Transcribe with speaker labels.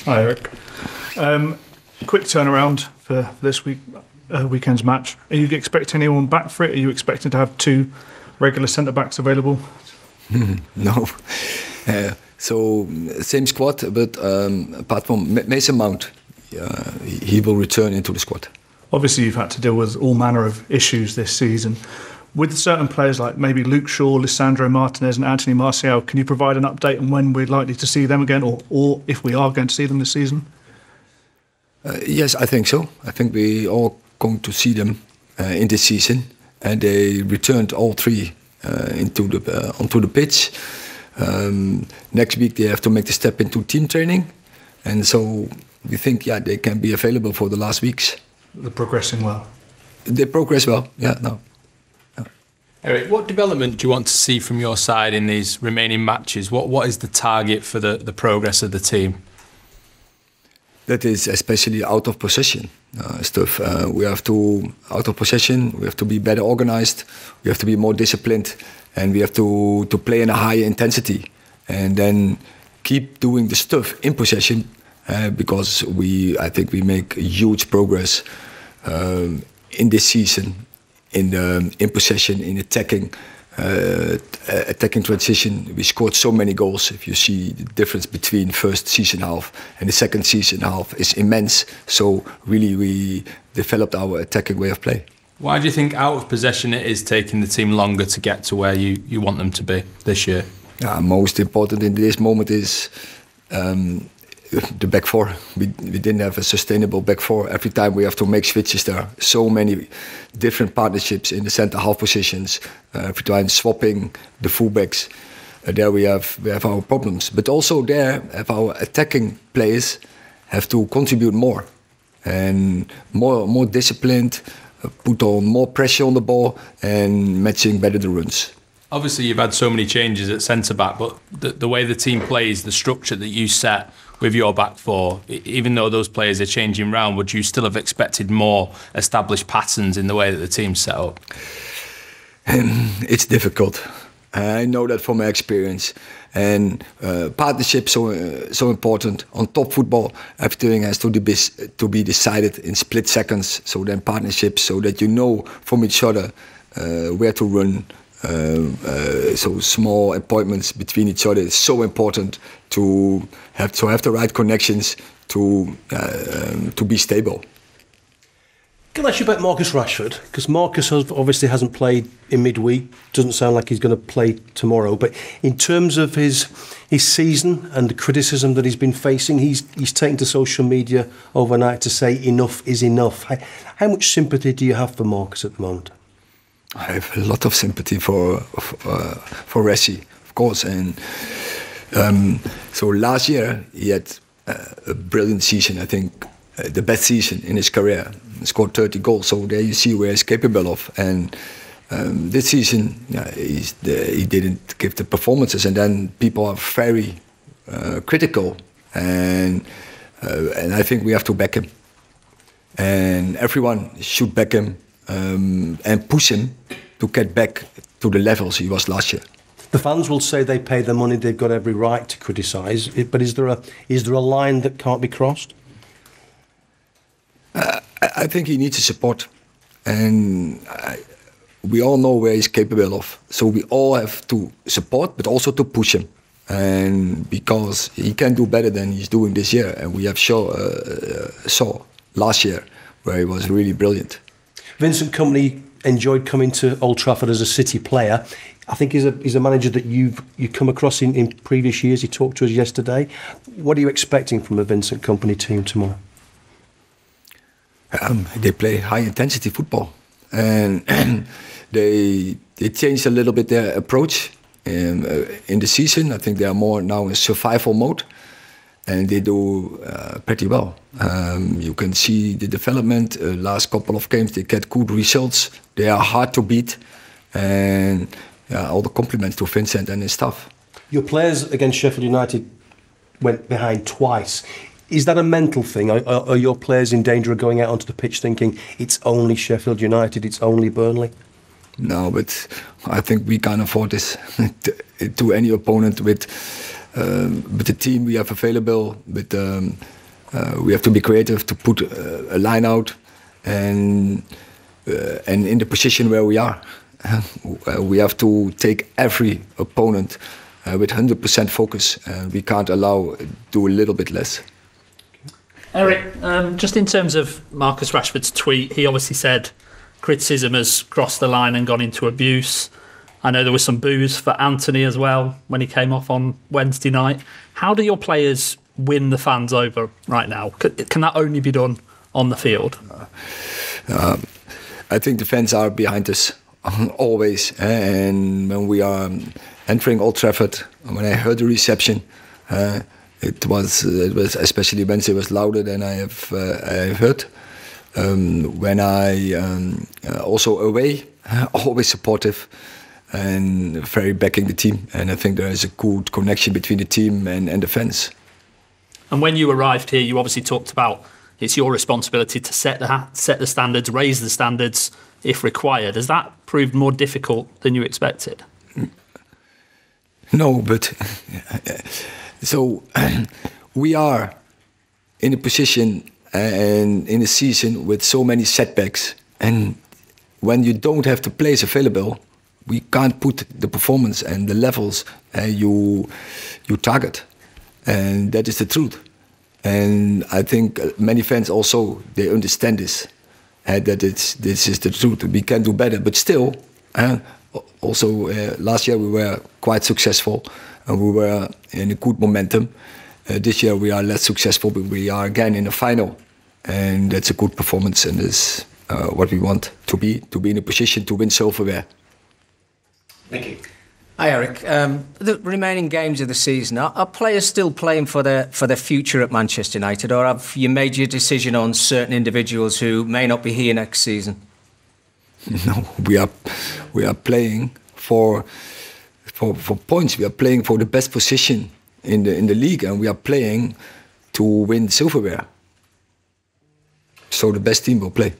Speaker 1: Hi, Erik. Quick turnaround for this weekend's match. Are you expecting anyone back for it? Are you expecting to have 2 regular centre-backs available?
Speaker 2: No. So same squad, but apart from Mason Mount, he will return into the squad.
Speaker 1: Obviously, you've had to deal with all manner of issues this season. With certain players like maybe Luke Shaw, Lisandro Martinez and Anthony Martial, can you provide an update on when we're likely to see them again, or if we are going to see them this season?
Speaker 2: Yes, I think so. I think we are going to see them in this season. And they returned all 3 onto the pitch. Next week they have to make the step into team training. And so we think, they can be available for the last weeks.
Speaker 1: They're progressing well.
Speaker 2: They progress well, no.
Speaker 3: Erik, what development do you want to see from your side in these remaining matches? What is the target for the progress of the team?
Speaker 2: That is especially out of possession stuff. We have to, out of possession, we have to be better organized, we have to be more disciplined, and we have to play in a higher intensity. And then keep doing the stuff in possession, because I think we make huge progress in this season. In possession, in attacking transition, we scored so many goals. If you see the difference between first season half and the second season half is immense. So really, we developed our attacking way of play.
Speaker 3: Why do you think out of possession it is taking the team longer to get to where you want them to be this year?
Speaker 2: Most important in this moment is the back 4. We didn't have a sustainable back 4. Every time we have to make switches there. So many different partnerships in the centre half positions. Every time swapping the fullbacks. There we have our problems. But also there, our attacking players have to contribute more. And more disciplined, put on more pressure on the ball and matching better the runs.
Speaker 3: Obviously you've had so many changes at centre-back, but the way the team plays, the structure that you set with your back 4, even though those players are changing round, would you still have expected more established patterns in the way that the team's set up?
Speaker 2: It's difficult. I know that from my experience. And partnership so important. On top football, everything has to be decided in split seconds. So then partnerships, so that you know from each other where to run. So small appointments between each other is so important to have the right connections to be stable.
Speaker 4: Can I ask you about Marcus Rashford? Because Marcus obviously hasn't played in midweek. Doesn't sound like he's going to play tomorrow. But in terms of his season and the criticism that he's been facing, he's taken to social media overnight to say enough is enough. How much sympathy do you have for Marcus at the moment?
Speaker 2: I have a lot of sympathy for Rassi, of course, and so last year he had a brilliant season. I think the best season in his career. He scored 30 goals, so there you see where he's capable of. And this season, he didn't give the performances, and then people are very critical, and I think we have to back him, and everyone should back him. And push him to get back to the levels he was last year.
Speaker 4: The fans will say they pay the money; they've got every right to criticise. But is there a line that can't be crossed?
Speaker 2: I think he needs support, and we all know where he's capable of. So we all have to support, but also to push him, and because he can do better than he's doing this year, and we have saw last year where he was really brilliant.
Speaker 4: Vincent Kompany enjoyed coming to Old Trafford as a City player. I think he's a manager that you've come across in previous years. He talked to us yesterday. What are you expecting from a Vincent Kompany team tomorrow?
Speaker 2: They play high intensity football, and they changed a little bit their approach in the season. I think they are more now in survival mode. And they do pretty well. You can see the development. Last couple of games, they get good results. They are hard to beat, and all the compliments to Vincent and his staff.
Speaker 4: Your players against Sheffield United went behind twice. Is that a mental thing? Are your players in danger of going out onto the pitch thinking it's only Sheffield United, it's only Burnley?
Speaker 2: No, but I think we can't afford this to any opponent with with the team we have available. But we have to be creative to put a line out, and in the position where we are, we have to take every opponent with 100% focus. We can't allow do a little bit less.
Speaker 5: Erik, just in terms of Marcus Rashford's tweet, he obviously said criticism has crossed the line and gone into abuse. I know there was some boos for Anthony as well when he came off on Wednesday night. How do your players win the fans over right now? Can that only be done on the field?
Speaker 2: I think the fans are behind us always. And when we are entering Old Trafford, when I heard the reception, it was especially Wednesday was louder than I have heard. When I also away, always supportive and very backing the team. And I think there is a good connection between the team and the fans.
Speaker 5: And when you arrived here, you obviously talked about it's your responsibility to set the standards, raise the standards if required. Has that proved more difficult than you expected?
Speaker 2: No, but so we are in a position and in a season with so many setbacks, and when you don't have the players available, we can't put the performance and the levels you target, and that is the truth. And I think many fans also, they understand this, that this is the truth. We can do better, but still, also last year we were quite successful and we were in a good momentum. This year we are less successful, but we are again in the final, and that's a good performance, and is what we want to be in a position to win silverware.
Speaker 4: Thank you.
Speaker 6: Hi, Erik. The remaining games of the season, are players still playing for their future at Manchester United, or have you made your decision on certain individuals who may not be here next season?
Speaker 2: No, we are playing for points. We are playing for the best position in the league, and we are playing to win silverware. So the best team will play.